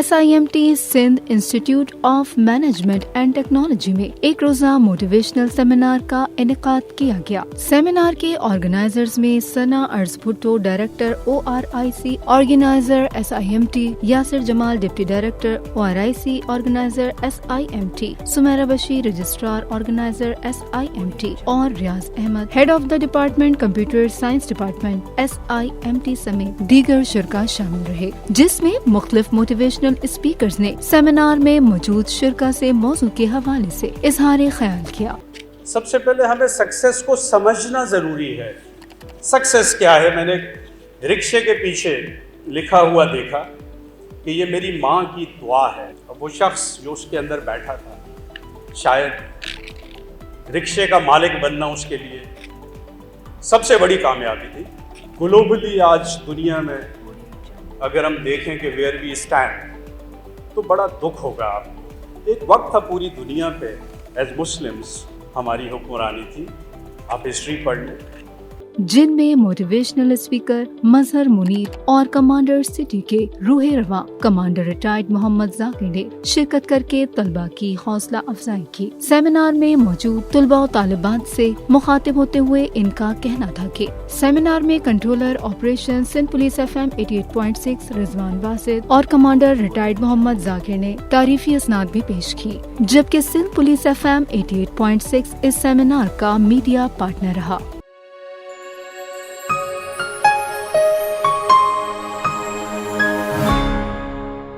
SIMT Sindh institute of management and technology में एक रोजा मोटिवेशनल सेमिनार का इनेकाद किया गया। सेमिनार के ऑर्गेनाइजर्स में सना अर्ज Bhutto director ORIC organiser SIMT, Yasir Jamal deputy director ORIC organiser SIMT, Sumera Bashir registrar organiser SIMT और Riaz Ahmed head of the department computer science department SIMT समेत दीगर शुरका शामिल रहे, जिसमें मुख्तलिफ मोटिवेशनल स्पीकर्स ने सेमिनार में मौजूद शुरका से मौजू के हवाले से इजहार ख्याल किया। सबसे पहले हमें सक्सेस को समझना ज़रूरी है। सक्सेस क्या है? मैंने रिक्शे के पीछे लिखा हुआ देखा कि ये मेरी माँ की दुआ है। अब वो शख्स जो उसके अंदर बैठा था, शायद रिक्शे का मालिक बनना उसके लिए सबसे बड़ी कामयाबी थी। ग्लोबली आज दुनिया में अगर हम देखें कि वेयर वी स्टैंड, तो बड़ा दुख होगा आपको। एक वक्त था पूरी दुनिया पे एज मुस्लिम्स हमारी हुक्मरानी थी। आप हिस्ट्री पढ़ लें, जिनमें मोटिवेशनल स्पीकर मजहर मुनीर और कमांडर सिटी के रूह रवा कमांडर रिटायर्ड मोहम्मद जाकिर ने शिरकत करके तलबा की हौसला अफजाई की। सेमिनार में मौजूद तलबा और तालिबात से मुखातिब होते हुए इनका कहना था कि सेमिनार में controller operation Sindh police FM 88.6 Rizwan Wasid और कमांडर रिटायर्ड मोहम्मद जाकिर ने तारीफी असनाद भी पेश की, जबकि सिंध पुलिस FM 88.6 इस सेमिनार का मीडिया पार्टनर रहा।